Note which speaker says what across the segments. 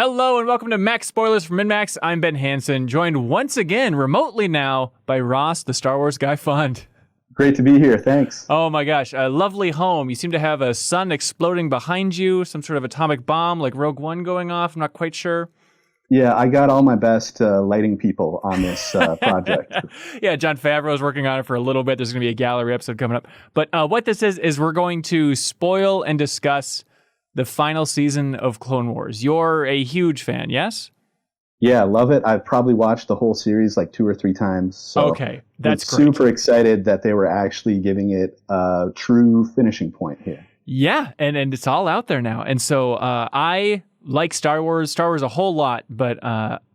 Speaker 1: Hello and welcome to Max Spoilers from MinnMax. I'm Ben Hansen, joined once again remotely now by Ross, the Star Wars Guy Fund.
Speaker 2: Great to be here. Thanks.
Speaker 1: Oh my gosh, a lovely home. You seem to have a sun exploding behind you, some sort of atomic bomb like Rogue One going off. I'm not quite sure.
Speaker 2: Yeah, I got all my best lighting people on this project.
Speaker 1: Yeah, Jon Favreau is working on it for a little bit. There's going to be a gallery episode coming up. But what this is we're going to spoil and discuss the final season of Clone Wars. You're a huge fan, yes?
Speaker 2: Yeah, love it. I've probably watched the whole series like 2 or 3 times. So
Speaker 1: okay, that's
Speaker 2: great.
Speaker 1: Super
Speaker 2: excited that they were actually giving it a true finishing point here.
Speaker 1: Yeah, and it's all out there now. And so I like Star Wars a whole lot, but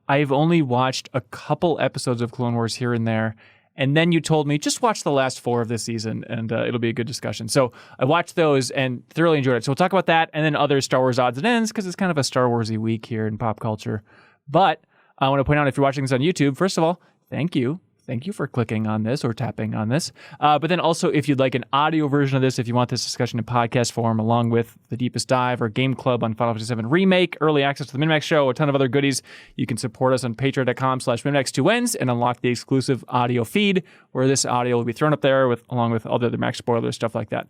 Speaker 1: I've only watched a couple episodes of Clone Wars here and there. And then you told me, just watch the last 4 of this season, and it'll be a good discussion. So I watched those and thoroughly enjoyed it. So we'll talk about that and then other Star Wars odds and ends, because it's kind of a Star Wars-y week here in pop culture. But I want to point out, if you're watching this on YouTube, first of all, thank you. Thank you for clicking on this or tapping on this. But then also, if you'd like an audio version of this, if you want this discussion in podcast form, along with the Deepest Dive or Game Club on Final Fantasy VII Remake, early access to the MinnMax show, a ton of other goodies, you can support us on patreon.com/MinnMax2Ns and unlock the exclusive audio feed, where this audio will be thrown up there along with all the other Max spoilers, stuff like that.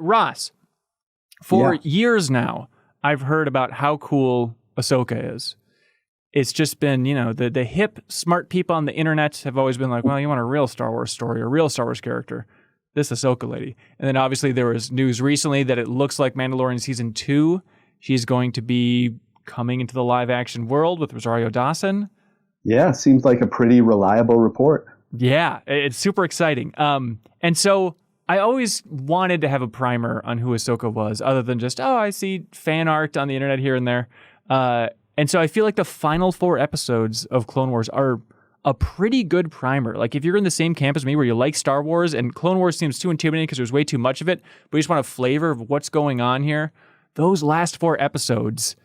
Speaker 1: Ross, for years now, I've heard about how cool Ahsoka is. It's just been, the hip, smart people on the internet have always been like, well, you want a real Star Wars story, a real Star Wars character, this Ahsoka lady. And then obviously there was news recently that it looks like Mandalorian Season 2, she's going to be coming into the live-action world with Rosario Dawson.
Speaker 2: Yeah, seems like a pretty reliable report.
Speaker 1: Yeah, it's super exciting. And so I always wanted to have a primer on who Ahsoka was, other than just, I see fan art on the internet here and there. And so I feel like the final 4 episodes of Clone Wars are a pretty good primer. Like, if you're in the same camp as me where you like Star Wars and Clone Wars seems too intimidating because there's way too much of it, but you just want a flavor of what's going on here, those last 4 episodes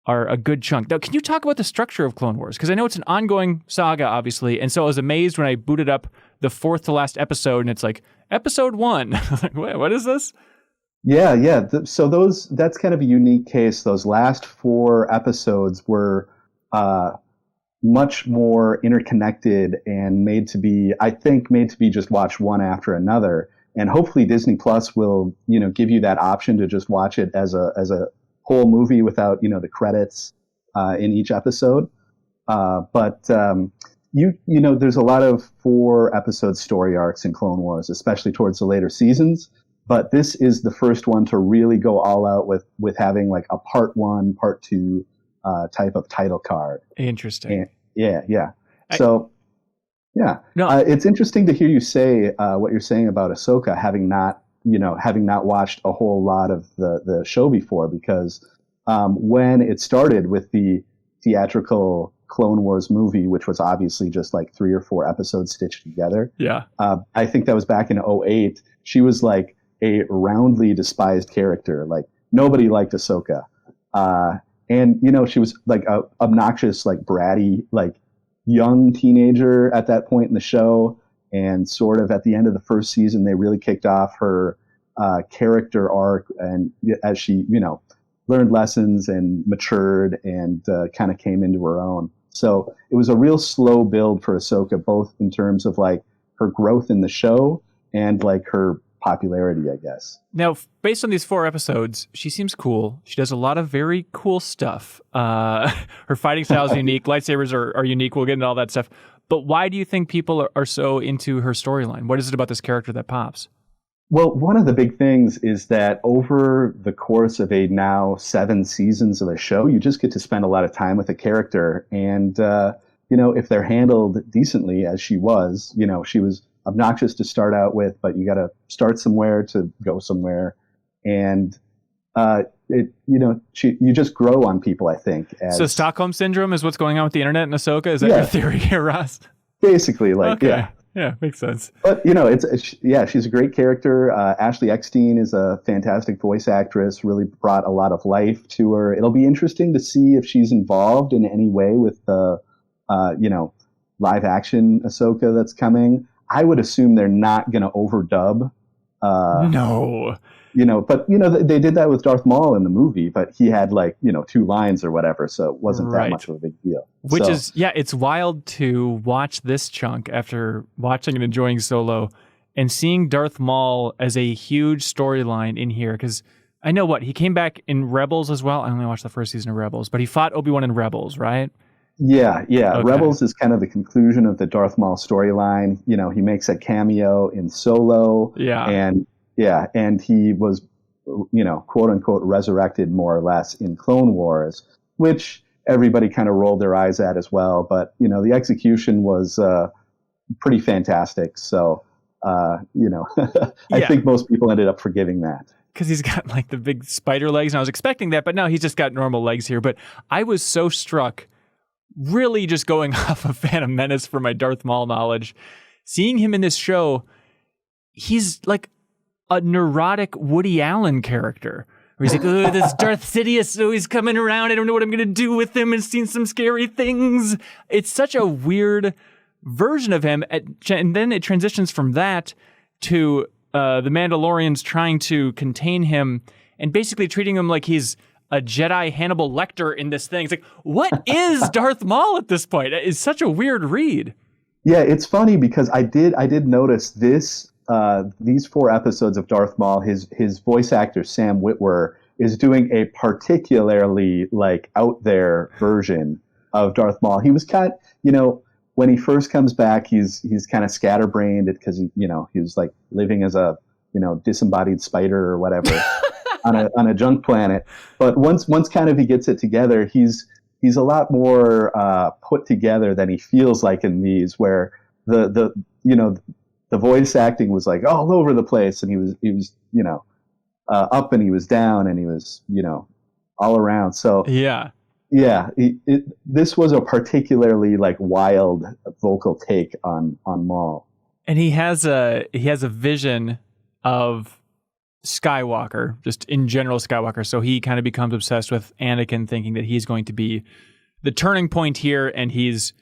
Speaker 1: are a good chunk. Now, can you talk about the structure of Clone Wars? Because I know it's an ongoing saga, obviously, and so I was amazed when I booted up the 4th to last episode, and it's like, episode 1. Like, wait, what is this?
Speaker 2: Yeah. So that's kind of a unique case. Those last 4 episodes were much more interconnected and made to be just watched one after another. And hopefully Disney Plus will, give you that option to just watch it as a whole movie without, the credits in each episode. But there's a lot of 4 episode story arcs in Clone Wars, especially towards the later seasons. But this is the first one to really go all out with having like a part 1, part 2 type of title card.
Speaker 1: Interesting.
Speaker 2: And, yeah. So, yeah. No. It's interesting to hear you say what you're saying about Ahsoka, having not watched a whole lot of the show before, because when it started with the theatrical Clone Wars movie, which was obviously just like 3 or 4 episodes stitched together. Yeah. I think that was back in 2008. She was like a roundly despised character. Like, nobody liked Ahsoka. And, she was like a obnoxious, like bratty, like young teenager at that point in the show. And sort of at the end of the first season, they really kicked off her character arc. And as she, learned lessons and matured and kind of came into her own. So it was a real slow build for Ahsoka, both in terms of like her growth in the show and like her popularity, I guess.
Speaker 1: Now, based on these 4 episodes, she seems cool. She does a lot of very cool stuff. Her fighting style is unique. Lightsabers are unique. We'll get into all that stuff. But why do you think people are so into her storyline? What is it about this character that pops?
Speaker 2: Well, one of the big things is that over the course of a now 7 seasons of a show, you just get to spend a lot of time with a character. And, if they're handled decently, as she was, she was obnoxious to start out with, but you got to start somewhere to go somewhere. And, you just grow on people, I think.
Speaker 1: So Stockholm Syndrome is what's going on with the internet and Ahsoka? Is that your theory here, Ross?
Speaker 2: Basically, like, okay. Yeah.
Speaker 1: Yeah, makes sense.
Speaker 2: But, she's a great character. Ashley Eckstein is a fantastic voice actress, really brought a lot of life to her. It'll be interesting to see if she's involved in any way with the, live action Ahsoka that's coming. I would assume they're not going to overdub.
Speaker 1: No.
Speaker 2: But they did that with Darth Maul in the movie, but he had 2 lines or whatever, so it wasn't that much of a big deal.
Speaker 1: Which is, it's wild to watch this chunk after watching and enjoying Solo and seeing Darth Maul as a huge storyline in here, because I know he came back in Rebels as well. I only watched the first season of Rebels, but he fought Obi-Wan in Rebels, right?
Speaker 2: Yeah.
Speaker 1: Okay.
Speaker 2: Rebels is kind of the conclusion of the Darth Maul storyline. He makes a cameo in Solo.
Speaker 1: Yeah.
Speaker 2: And he was, quote unquote, resurrected more or less in Clone Wars, which everybody kind of rolled their eyes at as well. But, the execution was pretty fantastic. So, I think most people ended up forgiving that.
Speaker 1: Because he's got the big spider legs, and I was expecting that, but no, he's just got normal legs here. But I was so struck, really just going off of Phantom Menace for my Darth Maul knowledge, seeing him in this show. He's like a neurotic Woody Allen character. Where he's like, oh, this Darth Sidious, oh, he's coming around. I don't know what I'm going to do with him, and seen some scary things. It's such a weird version of him. And then it transitions from that to the Mandalorians trying to contain him and basically treating him like he's a Jedi Hannibal Lecter in this thing. It's like, what is Darth Maul at this point? It's such a weird read.
Speaker 2: Yeah, it's funny because I did notice this. These 4 episodes of Darth Maul, his voice actor Sam Witwer is doing a particularly out there version of Darth Maul. He was kind of, when he first comes back, he's kind of scatterbrained because he was living as a disembodied spider or whatever on a junk planet. But once kind of he gets it together, he's a lot more put together than he feels like in these, where the voice acting was all over the place, and he was up and he was down and he was all around. So yeah, this was a particularly wild vocal take on Maul.
Speaker 1: And he has a vision of Skywalker, just in general Skywalker. So he kind of becomes obsessed with Anakin, thinking that he's going to be the turning point here, and he's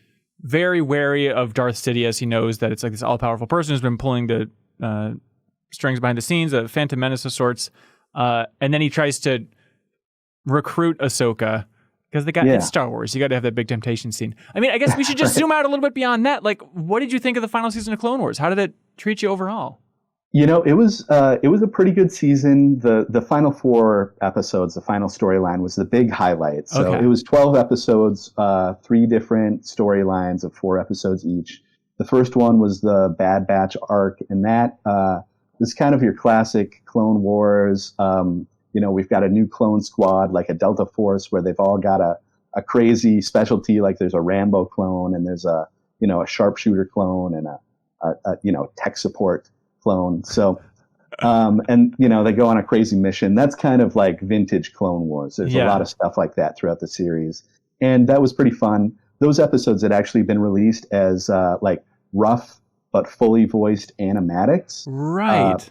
Speaker 1: very wary of Darth Sidious. He knows that it's this all-powerful person who's been pulling the strings behind the scenes, a Phantom Menace of sorts. And then he tries to recruit Ahsoka, because it's Star Wars. You got to have that big temptation scene. I mean, I guess we should just zoom out a little bit beyond that. What did you think of the final season of Clone Wars? How did it treat you overall?
Speaker 2: It was a pretty good season. The final 4 episodes, the final storyline was the big highlight. So It was 12 episodes, 3 different storylines of 4 episodes each. The first one was the Bad Batch arc, and that is kind of your classic Clone Wars. We've got a new clone squad, like a Delta Force, where they've all got a crazy specialty. Like there's a Rambo clone, and there's a sharpshooter clone, and a tech support clone. So, and they go on a crazy mission. That's kind of like vintage Clone Wars. There's a lot of stuff like that throughout the series, and that was pretty fun. Those episodes had actually been released as rough but fully voiced animatics.
Speaker 1: Right.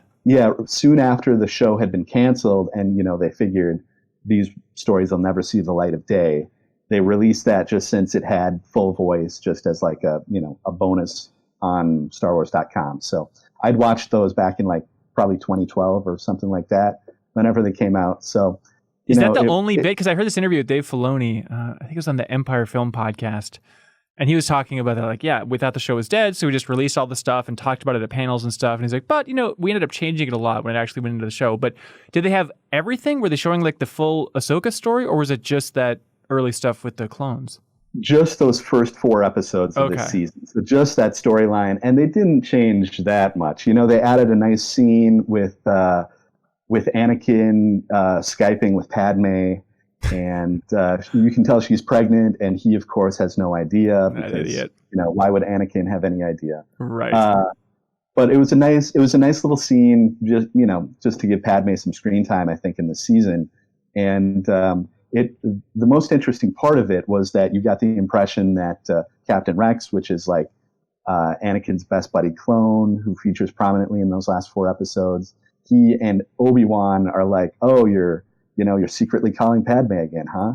Speaker 2: Soon after the show had been canceled, and they figured these stories will never see the light of day, they released that just since it had full voice, just as a bonus on StarWars.com. So I'd watched those back in probably 2012 or something like that, whenever they came out. So
Speaker 1: is that the only bit? Because I heard this interview with Dave Filoni. I think it was on the Empire Film Podcast. And he was talking about that, we thought the show was dead, so we just released all the stuff and talked about it at panels and stuff. And he's like, but, we ended up changing it a lot when it actually went into the show. But did they have everything? Were they showing the full Ahsoka story, or was it just that early stuff with the clones?
Speaker 2: Just those first 4 episodes of this season. So just that storyline. And they didn't change that much. They added a nice scene with Anakin Skyping with Padme. And you can tell she's pregnant, and he, of course, has no idea because why would Anakin have any idea?
Speaker 1: Right.
Speaker 2: But it was a nice little scene, just to give Padme some screen time, I think, in the season. And the most interesting part of it was that you got the impression that Captain Rex, which is Anakin's best buddy clone, who features prominently in those last 4 episodes, he and Obi-Wan are oh, you're secretly calling Padme again, huh?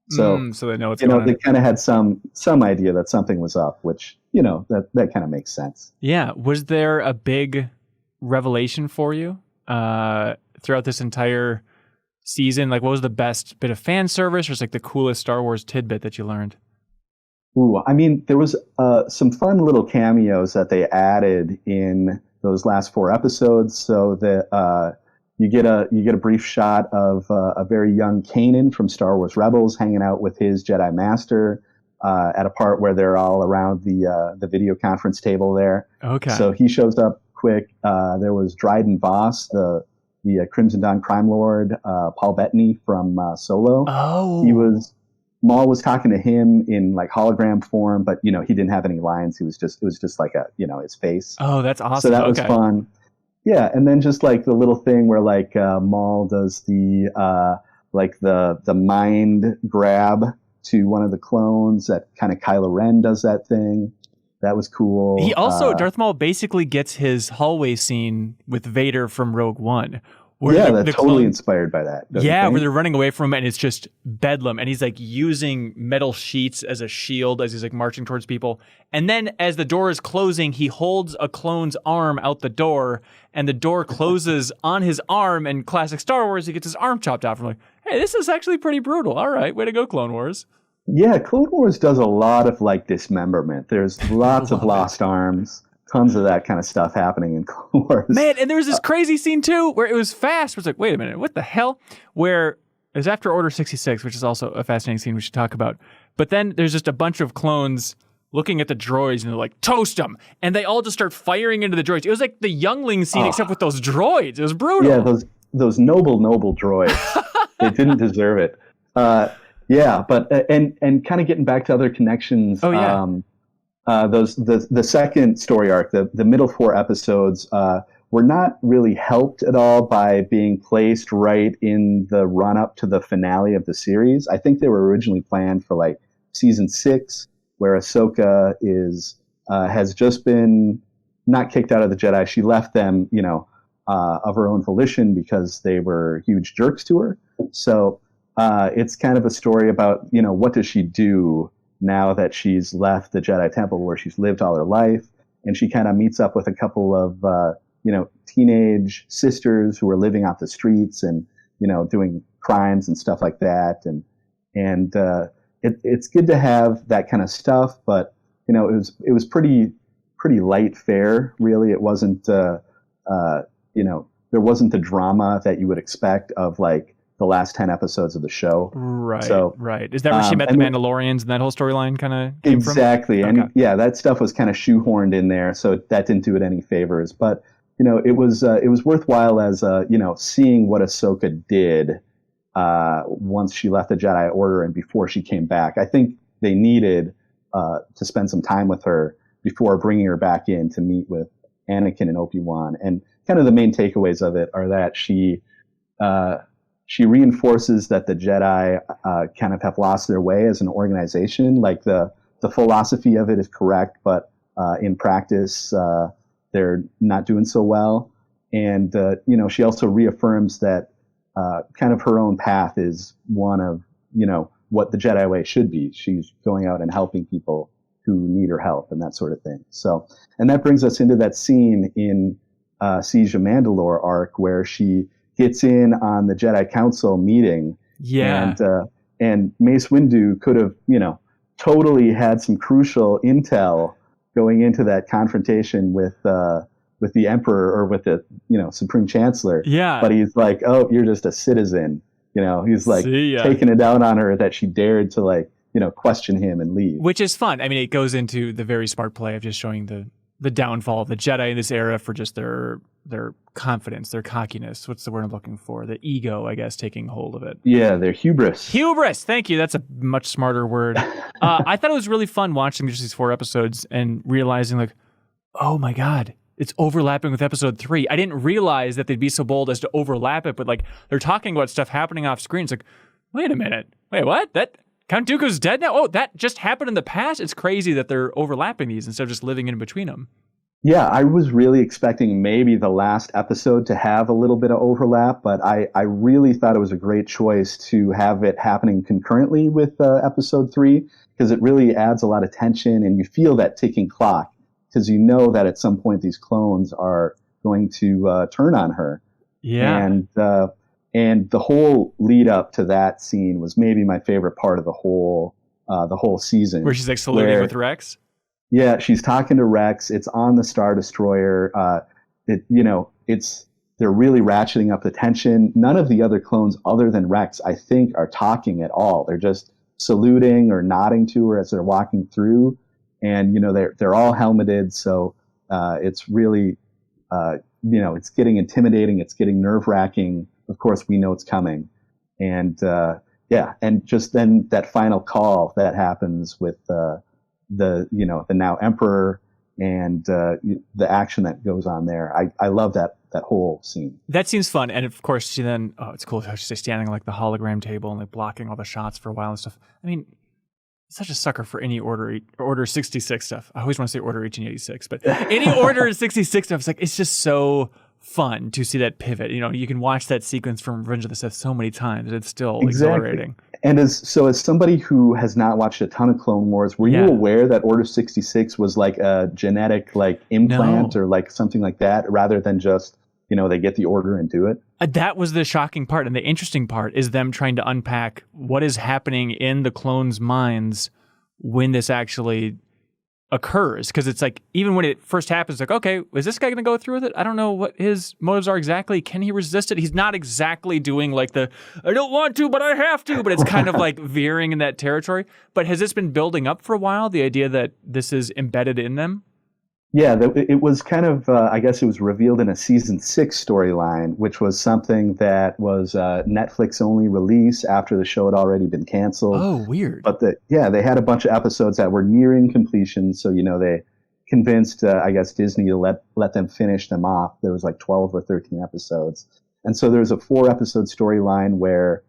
Speaker 2: So,
Speaker 1: so they know what's going on.
Speaker 2: They kind of had some idea that something was up, which, that kind of makes sense.
Speaker 1: Yeah. Was there a big revelation for you throughout this entire season? Like, what was the best bit of fan service, or just like the coolest Star Wars tidbit that you learned?
Speaker 2: Ooh, I mean, there was some fun little cameos that they added in those last 4 episodes. So that you get a brief shot of a very young Kanan from Star Wars Rebels hanging out with his Jedi Master at a part where they're all around the video conference table there.
Speaker 1: Okay.
Speaker 2: So he shows up quick. There was Dryden Voss, the Crimson Dawn crime lord, Paul Bettany from Solo.
Speaker 1: Oh.
Speaker 2: Maul was talking to him in like hologram form, but he didn't have any lines. It was just like his face.
Speaker 1: Oh, that's awesome.
Speaker 2: So that was fun. Yeah, and then just like the little thing where like Maul does the mind grab to one of the clones, that kind of Kylo Ren does that thing. That was cool.
Speaker 1: He also, Darth Maul basically gets his hallway scene with Vader from Rogue One.
Speaker 2: That's totally inspired by that.
Speaker 1: Yeah, where they're running away from him and it's just bedlam. And he's like using metal sheets as a shield as he's like marching towards people. And then as the door is closing, he holds a clone's arm out the door and the door closes on his arm. And classic Star Wars, he gets his arm chopped off. I'm like, hey, this is actually pretty brutal. All right, way to go, Clone Wars.
Speaker 2: Yeah, Clone Wars does a lot of like dismemberment. There's lots of lost arms. Tons of that kind of stuff happening in Clone Wars.
Speaker 1: Man, and there was this crazy scene too where it was fast. It was like, wait a minute, what the hell? Where it was after Order 66, which is also a fascinating scene we should talk about. But then there's just a bunch of clones looking at the droids and they're like, toast them. And they all just start firing into the droids. It was like the youngling scene except with those droids. It was brutal.
Speaker 2: Yeah, those noble droids. They didn't deserve it. Yeah, but and kind of getting back to other connections.
Speaker 1: Oh yeah.
Speaker 2: The second story arc, the middle 4 episodes, were not really helped at all by being placed right in the run up to the finale of the series. I think they were originally planned for like season 6, where Ahsoka has just been not kicked out of the Jedi. She left them, of her own volition because they were huge jerks to her. So it's kind of a story about, what does she do now that she's left the Jedi Temple where she's lived all her life, and she kind of meets up with a couple of, teenage sisters who are living off the streets and, doing crimes and stuff like that. And it's good to have that kind of stuff, but, it was pretty light fare, really. It wasn't, there wasn't the drama that you would expect of like the last 10 episodes of the show.
Speaker 1: Right.
Speaker 2: So,
Speaker 1: right. Is that where she met the Mandalorians and that whole storyline kind of came
Speaker 2: exactly.
Speaker 1: from?
Speaker 2: And
Speaker 1: okay.
Speaker 2: Yeah, that stuff was kind of shoehorned in there. So that didn't do it any favors, but it was worthwhile as, seeing what Ahsoka did, once she left the Jedi Order and before she came back. I think they needed, to spend some time with her before bringing her back in to meet with Anakin and Obi-Wan. And kind of the main takeaways of it are that she reinforces that the Jedi kind of have lost their way as an organization. Like the philosophy of it is correct, but in practice, they're not doing so well. And, she also reaffirms that kind of her own path is one of, what the Jedi way should be. She's going out and helping people who need her help and that sort of thing. So, and that brings us into that scene in Siege of Mandalore arc where she gets in on the Jedi Council meeting.
Speaker 1: Yeah.
Speaker 2: And Mace Windu could have, totally had some crucial intel going into that confrontation with the Emperor or with the, Supreme Chancellor.
Speaker 1: Yeah.
Speaker 2: But he's like, oh, you're just a citizen. He's like taking it down on her that she dared to like, question him and leave.
Speaker 1: Which is fun. I mean, it goes into the very smart play of just showing the downfall of the Jedi in this era for just their confidence, their cockiness. What's the word I'm looking for? The ego, I guess, taking hold of it.
Speaker 2: Yeah, their hubris.
Speaker 1: Hubris. Thank you. That's a much smarter word. I thought it was really fun watching just these 4 episodes and realizing like, oh my God, it's overlapping with episode 3. I didn't realize that they'd be so bold as to overlap it, but like they're talking about stuff happening off screen. It's like, wait a minute. Wait, what? That Count Dooku's dead now? Oh, that just happened in the past? It's crazy that they're overlapping these instead of just living in between them.
Speaker 2: Yeah, I was really expecting maybe the last episode to have a little bit of overlap, but I really thought it was a great choice to have it happening concurrently with episode 3, because it really adds a lot of tension and you feel that ticking clock, because you know that at some point these clones are going to turn on her.
Speaker 1: Yeah.
Speaker 2: And the whole lead up to that scene was maybe my favorite part of the whole season.
Speaker 1: Where she's like saluting with Rex?
Speaker 2: Yeah, she's talking to Rex. It's on the Star Destroyer. They're really ratcheting up the tension. None of the other clones other than Rex, I think, are talking at all. They're just saluting or nodding to her as they're walking through. And, they're all helmeted. So it's really, it's getting intimidating. It's getting nerve wracking. Of course, we know it's coming. And and just then that final call that happens with the now Emperor and the action that goes on there. I love that whole scene.
Speaker 1: That seems fun. And of course, she then, it's cool how she's standing like the hologram table and like blocking all the shots for a while and stuff. I mean, such a sucker for any Order 66 stuff. I always want to say Order 1886, but any Order 66 stuff, it's just so fun to see that pivot. You can watch that sequence from Revenge of the Sith so many times. It's still exhilarating.
Speaker 2: And as somebody who has not watched a ton of Clone Wars, were you aware that Order 66 was like a genetic implant or like something like that, rather than just they get the order and do it?
Speaker 1: That was the shocking part, and the interesting part is them trying to unpack what is happening in the clones' minds when this actually occurs. Because it's like, even when it first happens, like, okay, is this guy going to go through with it? I don't know what his motives are exactly. Can he resist it? He's not exactly doing like I don't want to, but I have to. But it's kind of like veering in that territory. But has this been building up for a while, the idea that this is embedded in them?
Speaker 2: Yeah, it was kind of, I guess it was revealed in a season 6 storyline, which was something that was Netflix-only release after the show had already been canceled.
Speaker 1: Oh, weird.
Speaker 2: But they had a bunch of episodes that were nearing completion, so, they convinced, I guess, Disney to let them finish them off. There was like 12 or 13 episodes. And so there's a 4-episode storyline where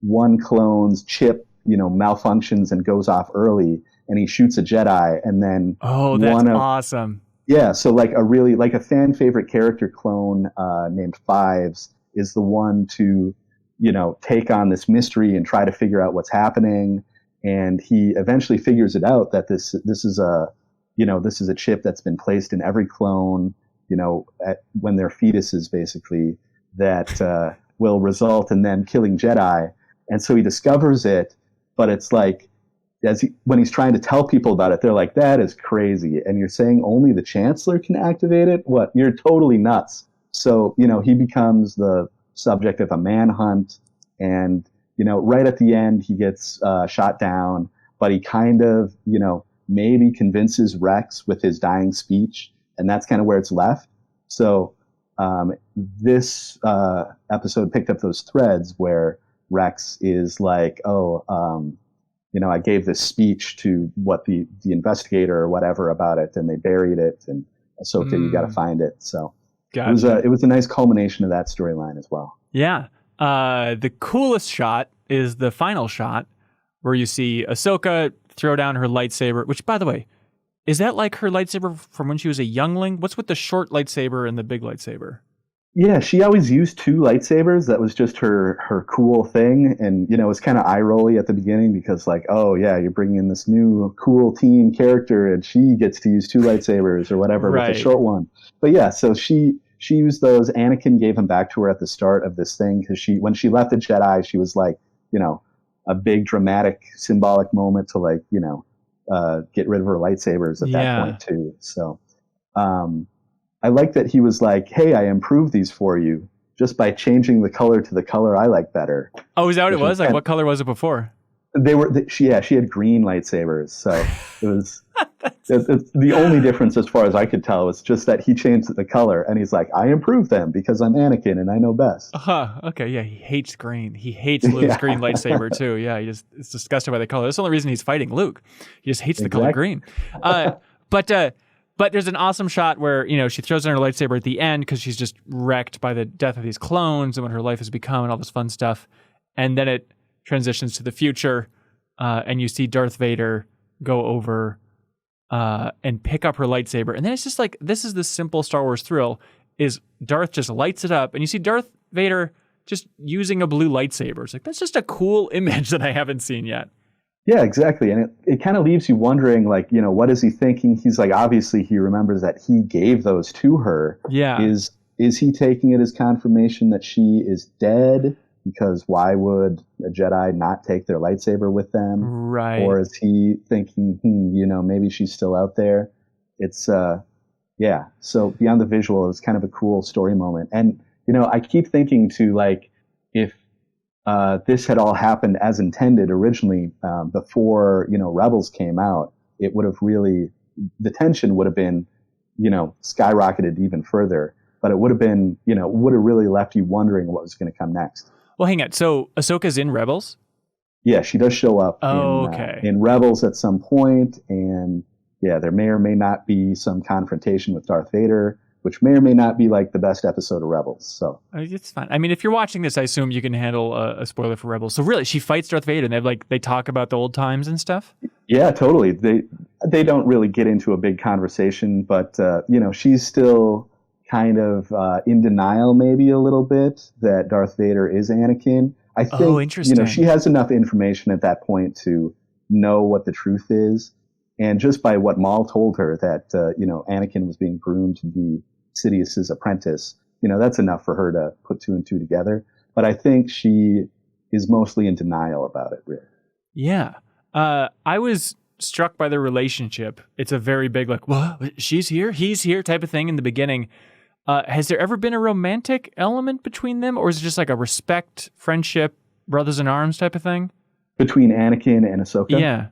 Speaker 2: one clone's chip, malfunctions and goes off early, and he shoots a Jedi, and then
Speaker 1: that's awesome.
Speaker 2: Yeah, so a fan favorite character clone named Fives is the one to take on this mystery and try to figure out what's happening, and he eventually figures it out that this is a chip that's been placed in every clone when they're fetuses, basically, that will result in them killing Jedi. And so he discovers it, but it's like, when he's trying to tell people about it, they're like, that is crazy. And you're saying only the Chancellor can activate it? What? You're totally nuts. So, he becomes the subject of a manhunt. And, right at the end, he gets shot down. But he kind of, maybe convinces Rex with his dying speech. And that's kind of where it's left. So this episode picked up those threads where Rex is like, I gave this speech to the investigator or whatever about it, and they buried it, and Ahsoka, you got to find it. So gotcha. It was a nice culmination of that storyline as well.
Speaker 1: Yeah. The coolest shot is the final shot where you see Ahsoka throw down her lightsaber, which, by the way, is that like her lightsaber from when she was a youngling? What's with the short lightsaber and the big lightsaber?
Speaker 2: Yeah, she always used 2 lightsabers. That was just her cool thing. And, it was kind of eye-rolly at the beginning because oh, yeah, you're bringing in this new cool team character and she gets to use 2 lightsabers or whatever with the short one. But yeah, so she used those. Anakin gave them back to her at the start of this thing because when she left the Jedi, she was like, a big dramatic symbolic moment to get rid of her lightsabers at that point too. So, I like that he was like, hey, I improved these for you just by changing the color to the color I like better.
Speaker 1: Oh, is that what it was? Like, what color was it before?
Speaker 2: She had green lightsabers. So it was it's the only difference as far as I could tell was just that he changed the color and he's like, I improved them because I'm Anakin and I know best.
Speaker 1: Okay. Yeah. He hates green. He hates Luke's green lightsaber too. Yeah. It's disgusted by the color. That's the only reason he's fighting Luke. He just hates the color green. But there's an awesome shot where, she throws in her lightsaber at the end because she's just wrecked by the death of these clones and what her life has become and all this fun stuff. And then it transitions to the future, and you see Darth Vader go over and pick up her lightsaber. And then it's just like, this is the simple Star Wars thrill, is Darth just lights it up, and you see Darth Vader just using a blue lightsaber. It's like, that's just a cool image that I haven't seen yet.
Speaker 2: Yeah, exactly. And it kind of leaves you wondering, what is he thinking? He's like, obviously he remembers that he gave those to her.
Speaker 1: Yeah.
Speaker 2: Is is he taking it as confirmation that she is dead? Because why would a Jedi not take their lightsaber with them?
Speaker 1: Right.
Speaker 2: Or is he thinking, maybe she's still out there? It's, yeah. So beyond the visual, it's kind of a cool story moment. And, I keep thinking to like, if this had all happened as intended originally before, Rebels came out, it would have really, the tension would have been, skyrocketed even further. But it would have been, would have really left you wondering what was going to come next.
Speaker 1: Well, hang on. So Ahsoka's in Rebels?
Speaker 2: Yeah, she does show up in Rebels at some point, and yeah, there may or may not be some confrontation with Darth Vader, which may or may not be like the best episode of Rebels. So
Speaker 1: it's fine. I mean, if you're watching this, I assume you can handle a spoiler for Rebels. So really, she fights Darth Vader, and they talk about the old times and stuff.
Speaker 2: Yeah, totally. They don't really get into a big conversation, but she's still kind of in denial, maybe a little bit, that Darth Vader is Anakin. I think
Speaker 1: interesting.
Speaker 2: She has enough information at that point to know what the truth is, and just by what Maul told her that Anakin was being groomed to be Sidious's apprentice, that's enough for her to put two and two together. But I think she is mostly in denial about it, really.
Speaker 1: Yeah, I was struck by their relationship. It's a very big like, what? She's here, he's here type of thing in the beginning. Has there ever been a romantic element between them, or is it just like a respect, friendship, brothers in arms type of thing?
Speaker 2: Between Anakin and Ahsoka?
Speaker 1: Yeah.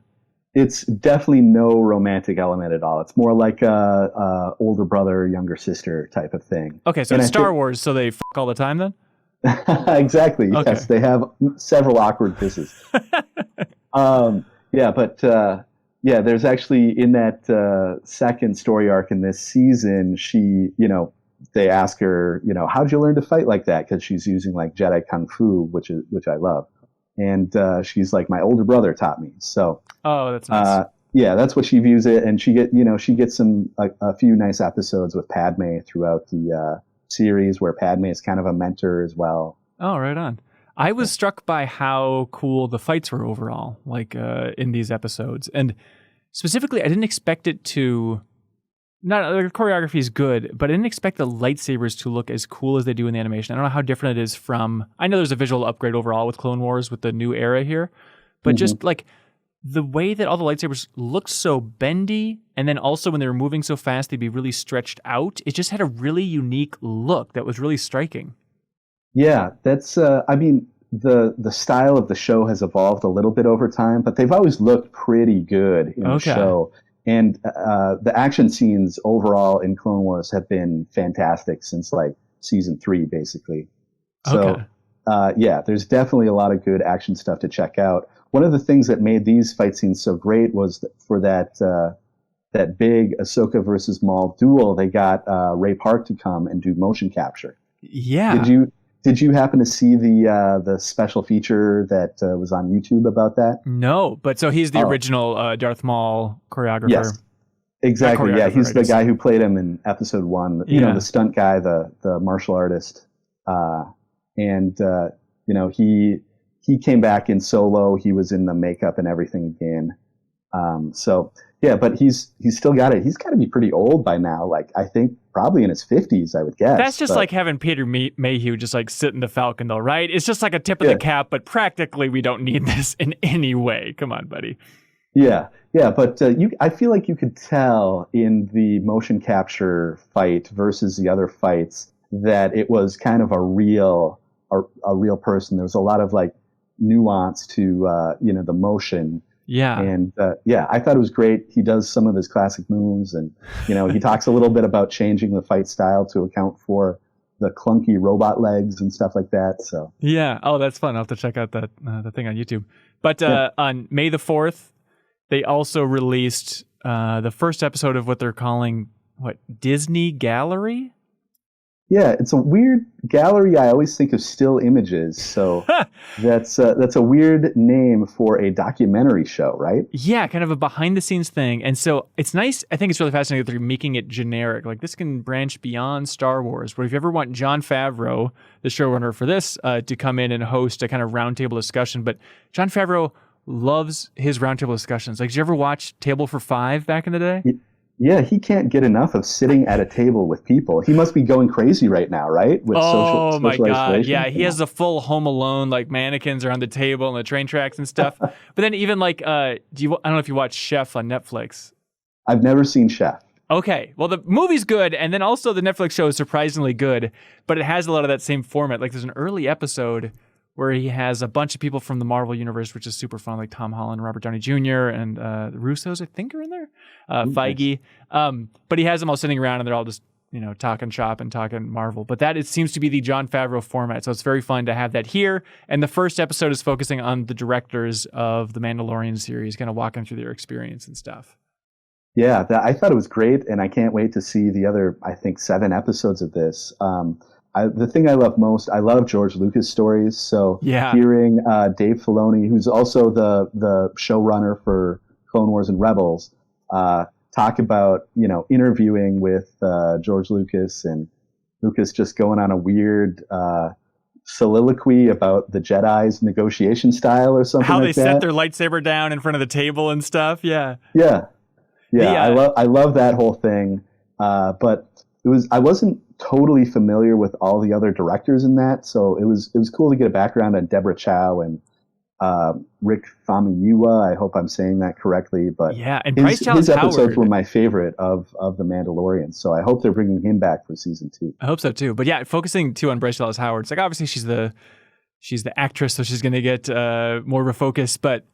Speaker 2: It's definitely no romantic element at all. It's more like a older brother, younger sister type of thing.
Speaker 1: Okay, so it's Star Wars, so they fuck all the time then?
Speaker 2: Exactly,
Speaker 1: okay.
Speaker 2: Yes. They have several awkward kisses. There's actually, in that second story arc in this season, she, they ask her, how'd you learn to fight like that? Because she's using like Jedi Kung Fu, which I love. And she's like, my older brother taught me. So,
Speaker 1: oh, that's nice.
Speaker 2: That's what she views it. And she gets a few nice episodes with Padme throughout the series, where Padme is kind of a mentor as well.
Speaker 1: Oh, right on. I was struck by how cool the fights were overall, like in these episodes. And specifically, I didn't expect it to... the choreography is good, but I didn't expect the lightsabers to look as cool as they do in the animation. I don't know how different it is from... I know there's a visual upgrade overall with Clone Wars with the new era here, but just like the way that all the lightsabers looked so bendy, and then also when they were moving so fast, they'd be really stretched out. It just had a really unique look that was really striking.
Speaker 2: Yeah, that's... the style of the show has evolved a little bit over time, but they've always looked pretty good in the show. And the action scenes overall in Clone Wars have been fantastic since like season 3, basically. So, there's definitely a lot of good action stuff to check out. One of the things that made these fight scenes so great was for that big Ahsoka versus Maul duel, they got Ray Park to come and do motion capture.
Speaker 1: Yeah.
Speaker 2: Did you happen to see the special feature that was on YouTube about that?
Speaker 1: No, but so he's the original Darth Maul choreographer.
Speaker 2: Yes, exactly. Yeah, he's the guy who played him in episode 1. The stunt guy, the martial artist, he came back in Solo. He was in the makeup and everything again. But he's still got it. He's got to be pretty old by now. Like, I think probably in his 50s, I would guess.
Speaker 1: That's just like having Peter Mayhew just like sit in the Falcon, though, right? It's just like a tip of the cap, but practically we don't need this in any way. Come on, buddy.
Speaker 2: Yeah, but I feel like you could tell in the motion capture fight versus the other fights that it was kind of a real person. There was a lot of like nuance to the motion.
Speaker 1: Yeah.
Speaker 2: And I thought it was great. He does some of his classic moves, and he talks a little bit about changing the fight style to account for the clunky robot legs and stuff like that. So
Speaker 1: yeah, that's fun. I'll have to check out that the thing on YouTube. But on May the 4th, they also released the first episode of what they're calling Disney Gallery.
Speaker 2: Yeah, it's a weird gallery. I always think of still images, so that's a weird name for a documentary show, right?
Speaker 1: Yeah, kind of a behind-the-scenes thing. And so it's nice. I think it's really fascinating that they're making it generic. Like, this can branch beyond Star Wars. But if you ever want Jon Favreau, the showrunner for this, to come in and host a kind of roundtable discussion, but Jon Favreau loves his roundtable discussions. Like, did you ever watch Table for Five back in the day?
Speaker 2: Yeah, he can't get enough of sitting at a table with people. He must be going crazy right now, right? With social
Speaker 1: my God.
Speaker 2: isolation.
Speaker 1: Yeah, he has a full Home Alone, like mannequins are on the table and the train tracks and stuff. But then even like, I don't know if you watch Chef on Netflix.
Speaker 2: I've never seen Chef.
Speaker 1: Okay, well, the movie's good, and then also the Netflix show is surprisingly good, but it has a lot of that same format. Like, there's an early episode where he has a bunch of people from the Marvel Universe, which is super fun, like Tom Holland, Robert Downey Jr., and the Russos, I think, are in there. Feige. Nice. But he has them all sitting around, and they're all just, talking shop and talking Marvel. But it seems to be the Jon Favreau format, so it's very fun to have that here. And the first episode is focusing on the directors of the Mandalorian series, kind of walking through their experience and stuff.
Speaker 2: Yeah, I thought it was great, and I can't wait to see the other, I think, 7 episodes of this. The thing I love most, I love George Lucas stories. So hearing Dave Filoni, who's also the showrunner for Clone Wars and Rebels, talk about, interviewing with George Lucas, and Lucas just going on a weird soliloquy about the Jedi's negotiation style or something like that.
Speaker 1: How they set their lightsaber down in front of the table and stuff. Yeah.
Speaker 2: Yeah. I love that whole thing. But I wasn't totally familiar with all the other directors in that, so it was cool to get a background on Deborah Chow and Rick Famuyiwa. I hope I'm saying that correctly, but
Speaker 1: and
Speaker 2: his episodes were my favorite of The Mandalorian, so I hope they're bringing him back for season 2.
Speaker 1: I hope so too. But yeah, focusing too on Bryce Dallas Howard. It's like, obviously she's the actress, so she's going to get more of a focus, but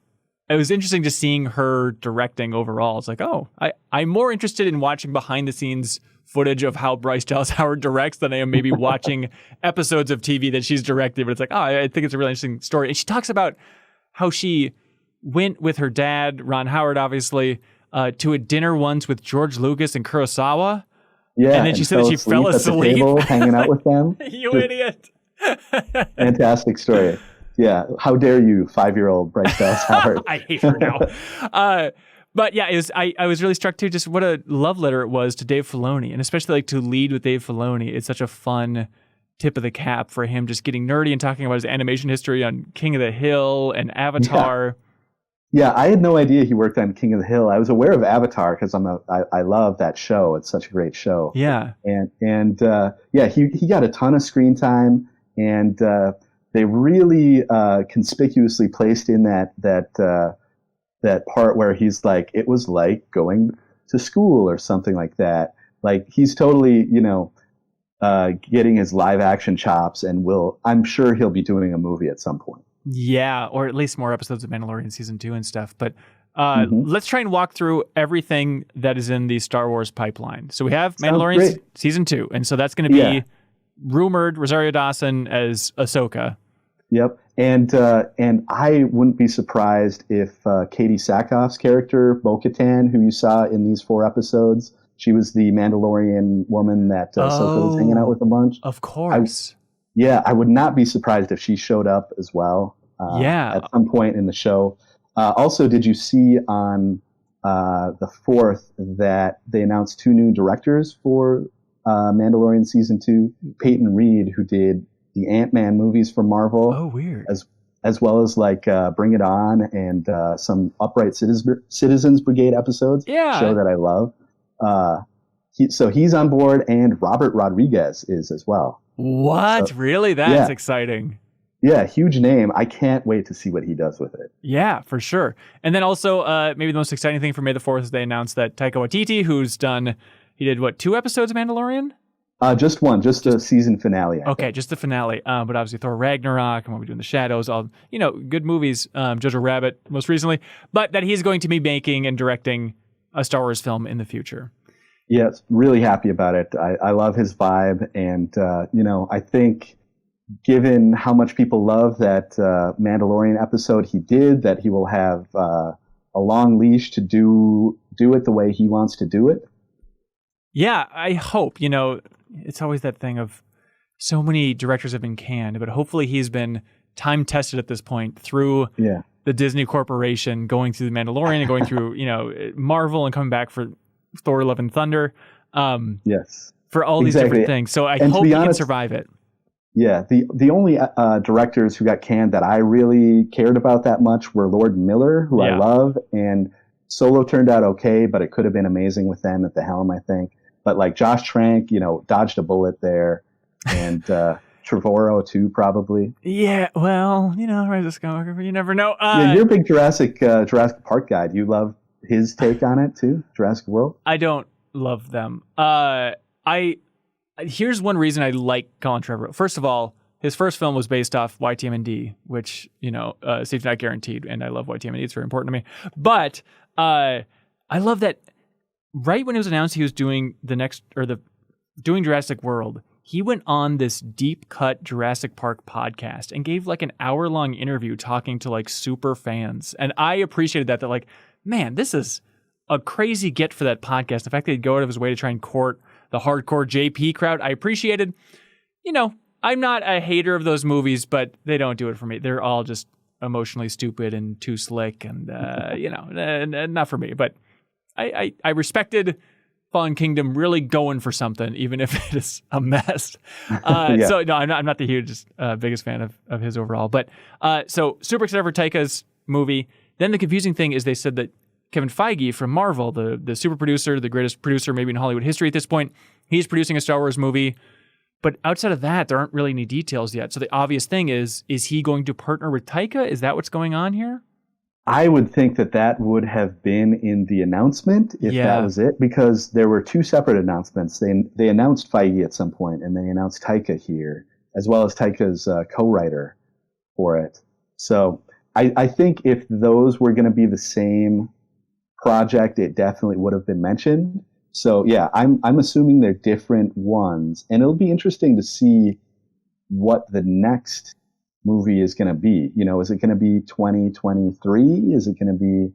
Speaker 1: it was interesting just seeing her directing overall. It's like, I'm more interested in watching behind the scenes footage of how Bryce Dallas Howard directs than I am maybe watching episodes of TV that she's directed. But it's like, I think it's a really interesting story. And she talks about how she went with her dad, Ron Howard, obviously, to a dinner once with George Lucas and Kurosawa.
Speaker 2: Yeah,
Speaker 1: and then she said that she fell asleep
Speaker 2: at the table, hanging out with them.
Speaker 1: You idiot.
Speaker 2: Fantastic story. Yeah, how dare you, 5-year-old Bryce Dallas Howard.
Speaker 1: I hate her now. But yeah, I was really struck too, just what a love letter it was to Dave Filoni, and especially like to lead with Dave Filoni. It's such a fun tip of the cap for him, just getting nerdy and talking about his animation history on King of the Hill and Avatar.
Speaker 2: Yeah, I had no idea he worked on King of the Hill. I was aware of Avatar because I love that show. It's such a great show.
Speaker 1: Yeah,
Speaker 2: and he got a ton of screen time, and they really conspicuously placed in that part where he's like, it was like going to school or something like that. Like, he's totally, getting his live action chops, and I'm sure he'll be doing a movie at some point.
Speaker 1: Yeah, or at least more episodes of Mandalorian season 2 and stuff. But let's try and walk through everything that is in the Star Wars pipeline. So we have Mandalorian season 2, and so that's going to be rumored Rosario Dawson as Ahsoka.
Speaker 2: Yep. And I wouldn't be surprised if Katie Sackhoff's character, Bo-Katan, who you saw in these 4 episodes, she was the Mandalorian woman that Ahsoka was hanging out with a bunch.
Speaker 1: Of course.
Speaker 2: I would not be surprised if she showed up as well at some point in the show. Also, did you see on the 4th that they announced 2 new directors for Mandalorian Season 2? Peyton Reed, who did the Ant-Man movies for Marvel.
Speaker 1: Oh, weird.
Speaker 2: As well as like Bring It On and some Upright Citizens Brigade episodes.
Speaker 1: Yeah.
Speaker 2: Show that I love. So he's on board, and Robert Rodriguez is as well.
Speaker 1: What? So, really? That's exciting.
Speaker 2: Yeah, huge name. I can't wait to see what he does with it.
Speaker 1: Yeah, for sure. And then also, maybe the most exciting thing for May the 4th is they announced that Taika Waititi, he did 2 episodes of Mandalorian?
Speaker 2: Just one, just the season finale.
Speaker 1: Okay, just the finale. But obviously Thor Ragnarok and What We Do in the Shadows, all, good movies. Jojo Rabbit, most recently. But that he's going to be making and directing a Star Wars film in the future.
Speaker 2: Yes, really happy about it. I love his vibe. And, I think given how much people love that Mandalorian episode he did, that he will have a long leash to do it the way he wants to do it.
Speaker 1: Yeah, I hope. It's always that thing of so many directors have been canned, but hopefully he's been time tested at this point through the Disney Corporation, going through The Mandalorian and going through, Marvel and coming back for Thor: Love and Thunder.
Speaker 2: Yes.
Speaker 1: For all these different things. So I hope he can survive it.
Speaker 2: Yeah. The only directors who got canned that I really cared about that much were Lord and Miller, who I love, and Solo turned out okay, but it could have been amazing with them at the helm, I think. But like Josh Trank, dodged a bullet there, and Trevorrow too, probably.
Speaker 1: Yeah, well, Rise of Skywalker, you never know.
Speaker 2: Yeah, you're a big Jurassic Park guy. Do you love his take on it too, Jurassic World?
Speaker 1: I don't love them. Here's one reason I like Colin Trevorrow. First of all, his first film was based off YTMND, which, safety not guaranteed, and I love YTMND. It's very important to me. But I love that right when it was announced he was doing doing Jurassic World, he went on this deep cut Jurassic Park podcast and gave like an hour-long interview talking to like super fans. And I appreciated that like, man, this is a crazy get for that podcast. The fact that he'd go out of his way to try and court the hardcore JP crowd, I appreciated. I'm not a hater of those movies, but they don't do it for me. They're all just emotionally stupid and too slick and, not for me. But I respected Fallen Kingdom really going for something, even if it is a mess. So, no, I'm not the biggest fan of his overall. But so super excited for Taika's movie. Then the confusing thing is they said that Kevin Feige from Marvel, the super producer, the greatest producer maybe in Hollywood history at this point, he's producing a Star Wars movie. But outside of that, there aren't really any details yet. So the obvious thing is he going to partner with Taika? Is that what's going on here?
Speaker 2: I would think that would have been in the announcement if that was it, because there were two separate announcements. They announced Feige at some point, and they announced Taika here, as well as Taika's co-writer for it. So I think if those were going to be the same project, it definitely would have been mentioned. So yeah, I'm assuming they're different ones, and it'll be interesting to see what the next movie is going to be. Is it going to be 2023? Is it going to be,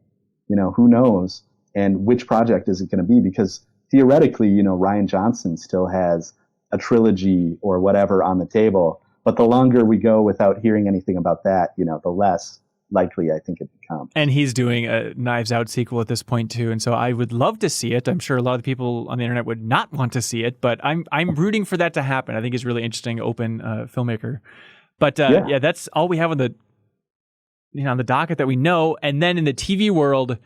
Speaker 2: who knows? And which project is it going to be? Because theoretically, Rian Johnson still has a trilogy or whatever on the table. But the longer we go without hearing anything about that, the less likely I think it becomes.
Speaker 1: And he's doing a Knives Out sequel at this point too, and so I would love to see it. I'm sure a lot of the people on the internet would not want to see it, but I'm rooting for that to happen. I think he's a really interesting, open filmmaker. But that's all we have on the docket that we know. And then in the TV world,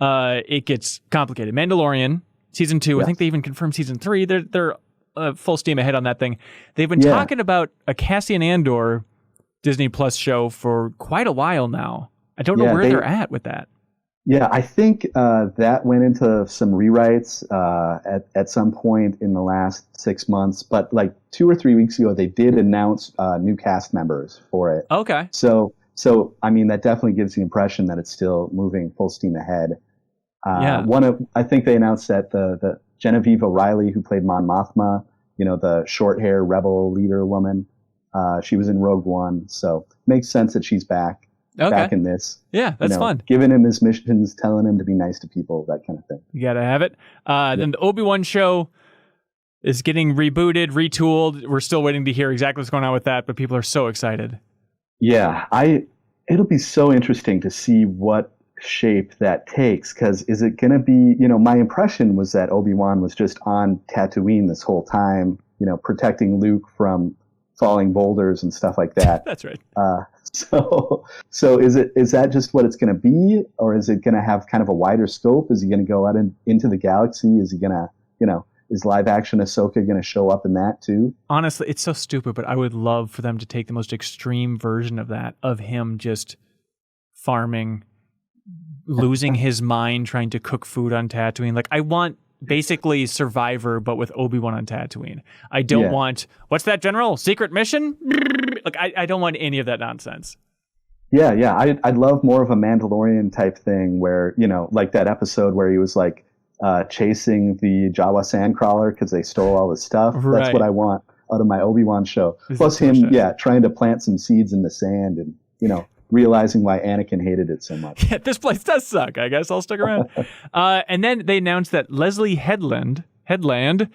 Speaker 1: it gets complicated. Mandalorian season 2. I think they even confirmed season 3. They're full steam ahead on that thing. They've been talking about a Cassian Andor Disney Plus show for quite a while now. I don't know where they're at with that.
Speaker 2: Yeah, I think that went into some rewrites at some point in the last 6 months. But like 2 or 3 weeks ago, they did announce new cast members for it.
Speaker 1: Okay.
Speaker 2: So I mean, that definitely gives the impression that it's still moving full steam ahead. I think they announced that the Genevieve O'Reilly, who played Mon Mothma, the short hair rebel leader woman, she was in Rogue One. So makes sense that she's back. Back in this.
Speaker 1: Yeah, that's fun.
Speaker 2: Giving him his missions, telling him to be nice to people, that kind of thing.
Speaker 1: You got to have it. Then the Obi-Wan show is getting rebooted, retooled. We're still waiting to hear exactly what's going on with that, but people are so excited. Yeah,
Speaker 2: it'll be so interesting to see what shape that takes, because is it going to be, my impression was that Obi-Wan was just on Tatooine this whole time, protecting Luke from falling boulders and stuff like that.
Speaker 1: That's right.
Speaker 2: So is that just what it's going to be, or is it going to have kind of a wider scope? Is he going to go out into the galaxy? Is he going to, is live action Ahsoka going to show up in that too?
Speaker 1: Honestly, it's so stupid, but I would love for them to take the most extreme version of that, of him just farming, losing his mind, trying to cook food on Tatooine. Like, I want basically Survivor, but with Obi-Wan on Tatooine. I don't want, what's that, General? Secret mission? Like, I don't want any of that nonsense.
Speaker 2: Yeah. I'd love more of a Mandalorian type thing where, like that episode where he was like chasing the Jawa sandcrawler because they stole all his stuff. Right. That's what I want out of my Obi-Wan show. Plus him, trying to plant some seeds in the sand and, realizing why Anakin hated it so much.
Speaker 1: Yeah, this place does suck. I guess I'll stick around. And then they announced that Leslie Headland, who's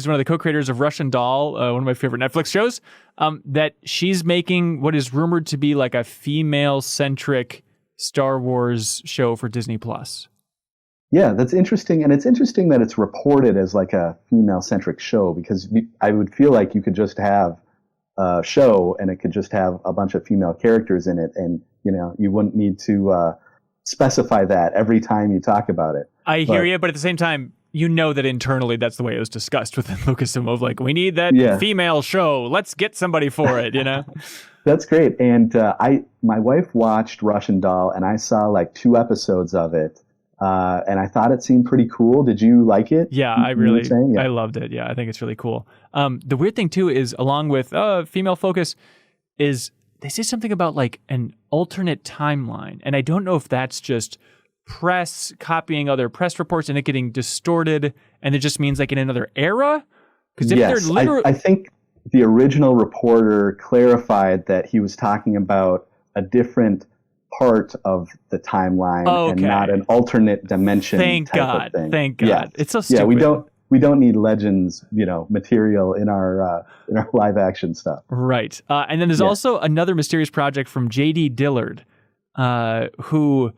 Speaker 1: one of the co-creators of Russian Doll, one of my favorite Netflix shows, that she's making what is rumored to be like a female-centric Star Wars show for Disney Plus.
Speaker 2: Yeah, that's interesting. And it's interesting that it's reported as like a female-centric show, because I would feel like you could just have a show and it could just have a bunch of female characters in it, and you wouldn't need to specify that every time you talk about it.
Speaker 1: I hear you, but at the same time, you know that internally that's the way it was discussed within Lucasfilm of like, we need that female show. Let's get somebody for it, you know?
Speaker 2: That's great. And my wife watched Russian Doll, and I saw like 2 episodes of it. And I thought it seemed pretty cool. Did you like it?
Speaker 1: Yeah, I loved it. Yeah, I think it's really cool. The weird thing too is, along with female focus, is they say something about like an alternate timeline. And I don't know if that's just press copying other press reports and it getting distorted, and it just means like in another era. Because if they're literally,
Speaker 2: I think the original reporter clarified that he was talking about a different part of the timeline and not an alternate dimension.
Speaker 1: Thank God.
Speaker 2: Of thing.
Speaker 1: Thank God.
Speaker 2: Yeah.
Speaker 1: It's so stupid.
Speaker 2: Yeah, we don't need Legends, material in our live action stuff.
Speaker 1: Right. And then there's also another mysterious project from J.D. Dillard, who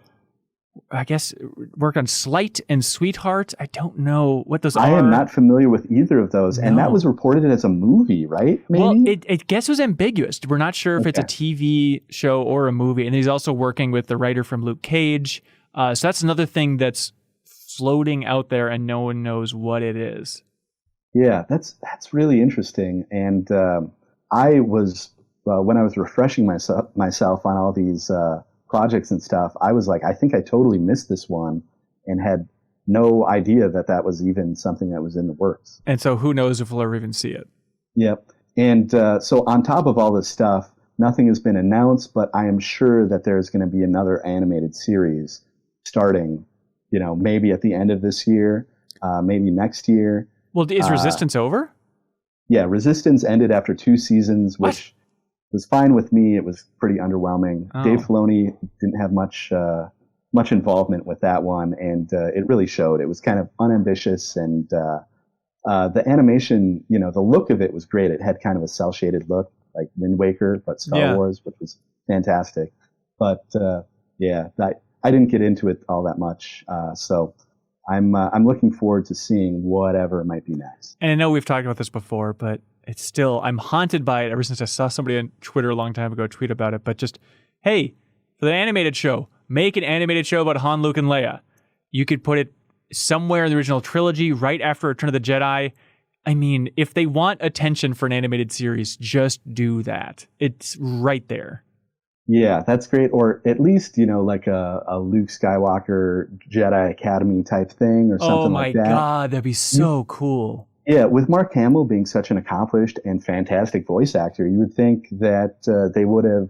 Speaker 1: I guess worked on Slight and Sweetheart. I don't know what those are.
Speaker 2: I am not familiar with either of those. No. And that was reported as a movie, right? Maybe?
Speaker 1: Well, it guess was ambiguous. We're not sure if it's a TV show or a movie. And he's also working with the writer from Luke Cage. So that's another thing that's floating out there and no one knows what it is.
Speaker 2: Yeah, that's really interesting. And I was, when I was refreshing myself on all these projects and stuff, I was like, I think I totally missed this one and had no idea that was even something that was in the works.
Speaker 1: And so who knows if we'll ever even see it.
Speaker 2: Yep. And so on top of all this stuff, nothing has been announced, but I am sure that there's going to be another animated series starting, maybe at the end of this year, maybe next year.
Speaker 1: Well, is Resistance over?
Speaker 2: Yeah, Resistance ended after 2 seasons, which was fine with me. It was pretty underwhelming. Oh. Dave Filoni didn't have much involvement with that one, and it really showed. It was kind of unambitious, and the animation, the look of it was great. It had kind of a cell-shaded look, like Wind Waker, but Star Wars, which was fantastic. But I didn't get into it all that much, so I'm looking forward to seeing whatever might be next.
Speaker 1: And I know we've talked about this before, but it's still, I'm haunted by it ever since I saw somebody on Twitter a long time ago tweet about it. But just, hey, for the animated show, make an animated show about Han, Luke, and Leia. You could put it somewhere in the original trilogy, right after Return of the Jedi. I mean, if they want attention for an animated series, just do that. It's right there.
Speaker 2: Yeah, that's great. Or at least, like a Luke Skywalker Jedi Academy type thing or something like that. Oh my
Speaker 1: God, that'd be so cool.
Speaker 2: Yeah, with Mark Hamill being such an accomplished and fantastic voice actor, you would think that they would have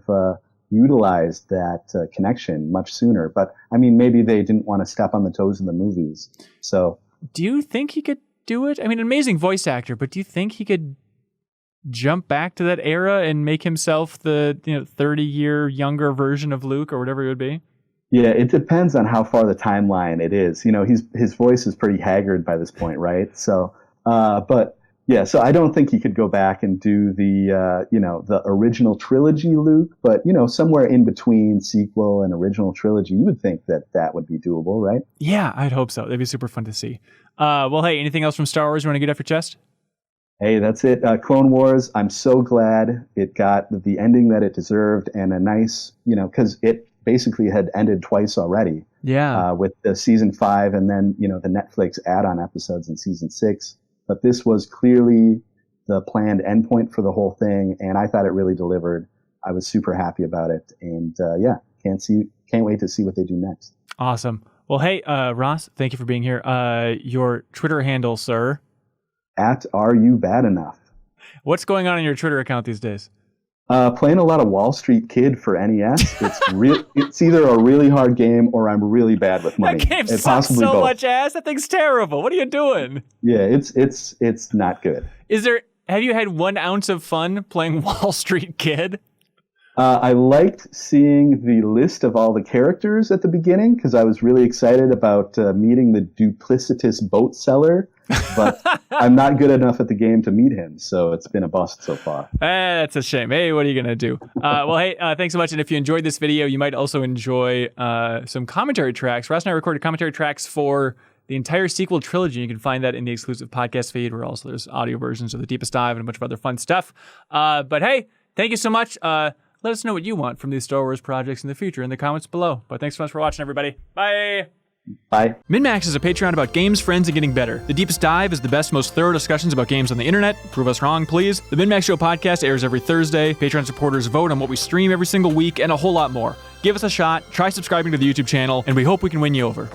Speaker 2: utilized that connection much sooner. But, I mean, maybe they didn't want to step on the toes of the movies. So,
Speaker 1: do you think he could do it? I mean, an amazing voice actor, but do you think he could jump back to that era and make himself the 30-year younger version of Luke or whatever it would be?
Speaker 2: Yeah, it depends on how far the timeline it is. His voice is pretty haggard by this point, right? So... but yeah, so I don't think he could go back and do the original trilogy Luke, but somewhere in between sequel and original trilogy, you would think that would be doable, right?
Speaker 1: Yeah, I'd hope so. That'd be super fun to see. Well, hey, anything else from Star Wars you want to get off your chest?
Speaker 2: Hey, that's it. Clone Wars, I'm so glad it got the ending that it deserved, and a nice, because it basically had ended twice already.
Speaker 1: Yeah.
Speaker 2: With the season 5 and then, the Netflix add-on episodes in season 6. But this was clearly the planned endpoint for the whole thing, and I thought it really delivered. I was super happy about it, and can't wait to see what they do next.
Speaker 1: Awesome. Well, hey, Ross, thank you for being here. Your Twitter handle, sir?
Speaker 2: @AreYouBadEnough.
Speaker 1: What's going on in your Twitter account these days?
Speaker 2: Playing a lot of Wall Street Kid for NES. It's either a really hard game or I'm really bad with money.
Speaker 1: That game sucks so both. Much ass. That thing's terrible. What are you doing?
Speaker 2: Yeah, it's not good.
Speaker 1: Have you had 1 ounce of fun playing Wall Street Kid?
Speaker 2: I liked seeing the list of all the characters at the beginning because I was really excited about meeting the duplicitous boat seller, but I'm not good enough at the game to meet him, so it's been a bust so far.
Speaker 1: That's a shame. Hey, what are you going to do? Well, hey, thanks so much, and if you enjoyed this video, you might also enjoy some commentary tracks. Ross and I recorded commentary tracks for the entire sequel trilogy. You can find that in the exclusive podcast feed, where also there's audio versions of The Deepest Dive and a bunch of other fun stuff. But hey, thank you so much. let us know what you want from these Star Wars projects in the future in the comments below. But thanks so much for watching, everybody. Bye!
Speaker 2: Bye.
Speaker 1: MinnMax is a Patreon about games, friends, and getting better. The Deepest Dive is the best, most thorough discussions about games on the internet. Prove us wrong, please. The MinnMax Show podcast airs every Thursday. Patreon supporters vote on what we stream every single week, and a whole lot more. Give us a shot, try subscribing to the YouTube channel, and we hope we can win you over.